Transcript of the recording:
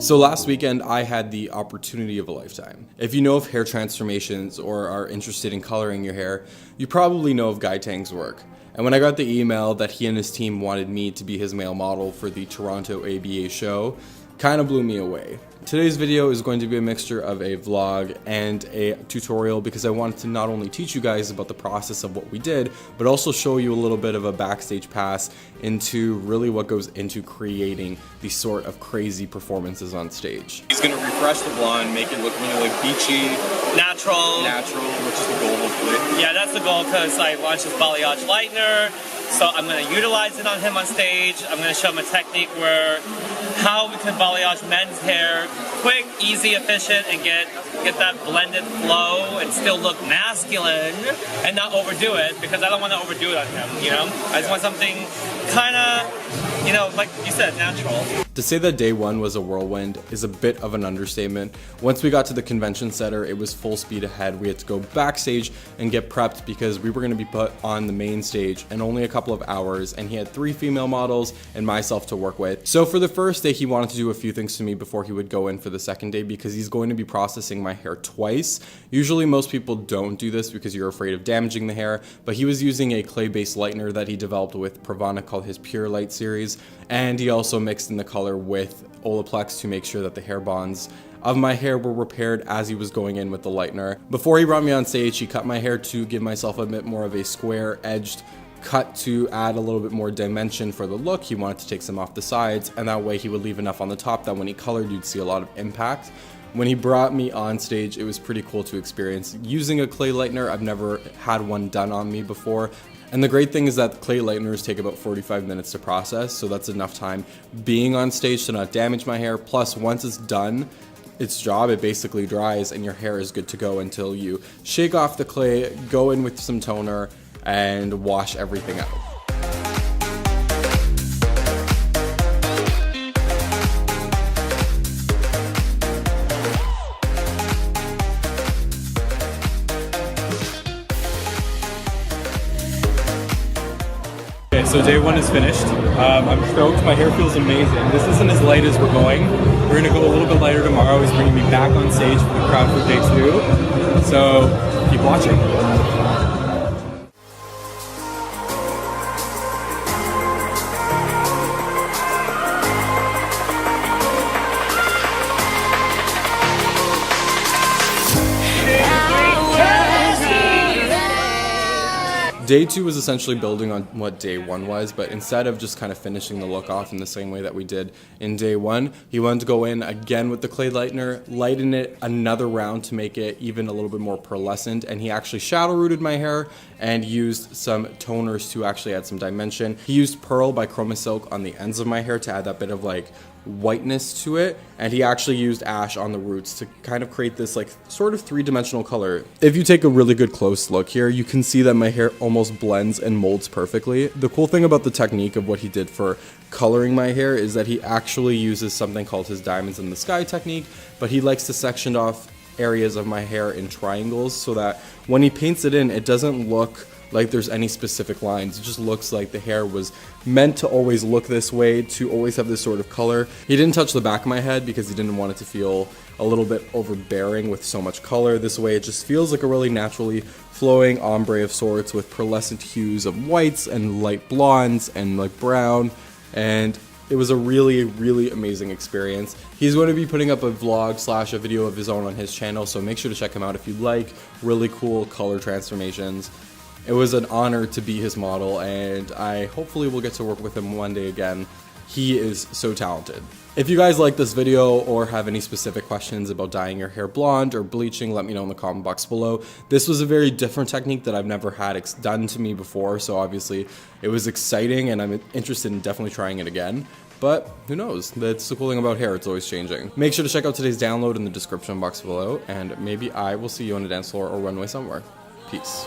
So last weekend, I had the opportunity of a lifetime. If you know of hair transformations or are interested in coloring your hair, you probably know of Guy Tang's work. And when I got the email that he and his team wanted me to be his male model for the Toronto ABA show, kind of blew me away. Today's video is going to be a mixture of a vlog and a tutorial because I wanted to not only teach you guys about the process of what we did, but also show you a little bit of a backstage pass into really what goes into creating these sort of crazy performances on stage. He's going to refresh the blonde, make it look really like beachy. Natural, which is the goal hopefully. Yeah, that's the goal because I launched this balayage lightener. So I'm going to utilize it on him on stage. I'm going to show him a technique where how we can balayage men's hair quick, easy, efficient, and get that blended flow and still look masculine and not overdo it, because I don't want to overdo it on him, you know? I just want something kind of, you know, like you said, natural. To say that day one was a whirlwind is a bit of an understatement. Once we got to the convention center, it was full speed ahead. We had to go backstage and get prepped because we were going to be put on the main stage in only a couple of hours, and he had 3 female models and myself to work with. So for the first day, he wanted to do a few things to me before he would go in for the second day because he's going to be processing my hair twice. Usually most people don't do this because you're afraid of damaging the hair, but he was using a clay-based lightener that he developed with Pravana called his Pure Light series, and he also mixed in the color with Olaplex to make sure that the hair bonds of my hair were repaired as he was going in with the lightener. Before he brought me on stage, he cut my hair to give myself a bit more of a square-edged cut to add a little bit more dimension for the look. He wanted to take some off the sides, and that way he would leave enough on the top that when he colored, you'd see a lot of impact. When he brought me on stage, it was pretty cool to experience using a clay lightener. I've never had one done on me before. And the great thing is that clay lighteners take about 45 minutes to process, so that's enough time being on stage to not damage my hair. Plus, once it's done its job, it basically dries and your hair is good to go until you shake off the clay, go in with some toner, and wash everything out. Okay, so day one is finished. I'm stoked. My hair feels amazing. This isn't as light as we're going. We're going to go a little bit lighter tomorrow. He's bringing me back on stage for the crowd for day 2. So keep watching. Day 2 was essentially building on what day 1 was, but instead of just kind of finishing the look off in the same way that we did in day 1, he wanted to go in again with the clay lightener, lighten it another round to make it even a little bit more pearlescent, and he actually shadow rooted my hair and used some toners to actually add some dimension. He used Pearl by Chroma Silk on the ends of my hair to add that bit of like whiteness to it, and he actually used ash on the roots to kind of create this like sort of 3-dimensional color. If you take a really good close look here, you can see that my hair almost blends and molds perfectly. The cool thing about the technique of what he did for coloring my hair is that he actually uses something called his diamonds in the sky technique, but he likes to section off areas of my hair in triangles so that when he paints it in, it doesn't look like there's any specific lines. It just looks like the hair was meant to always look this way, to always have this sort of color. He didn't touch the back of my head because he didn't want it to feel a little bit overbearing with so much color. This way it just feels like a really naturally flowing ombre of sorts with pearlescent hues of whites and light blondes and like brown, and it was a really, really amazing experience. He's going to be putting up a vlog / a video of his own on his channel, so make sure to check him out if you like really cool color transformations. It was an honor to be his model, and I hopefully will get to work with him one day again. He is so talented. If you guys like this video or have any specific questions about dyeing your hair blonde or bleaching, let me know in the comment box below. This was a very different technique that I've never had done to me before, so obviously it was exciting and I'm interested in definitely trying it again. But who knows? That's the cool thing about hair, it's always changing. Make sure to check out today's download in the description box below, and maybe I will see you on a dance floor or runway somewhere. Peace.